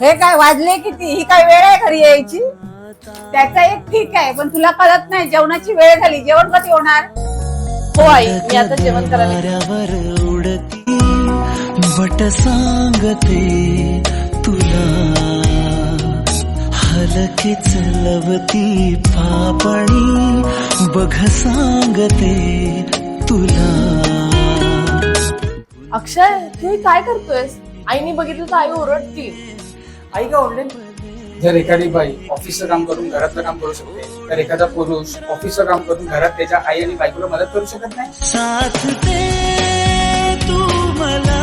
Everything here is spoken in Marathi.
हे काय वाजले किती? ही काय वेळ आहे घरी यायची? त्याचा एक ठीक आहे, पण तुला कळत नाही जेवणाची वेळ झाली. जेवण कधी होणार? हो आई, मी आता जेवण करायला उडती बट सांगते तुला हलकेच लवती पापणी बघ सांगते तुला. अक्षय, तू काय करतोयस? आईने बघितलं तर आई ओरडतील. आई का ओरडेल? जर एखादी बाई ऑफिसचं काम करून घरातलं काम करू शकते, तर एखादा पुरुष ऑफिसचं काम करून घरात त्याच्या आई आणि बायकोला मदत करू शकत नाही. साथ दे तू मला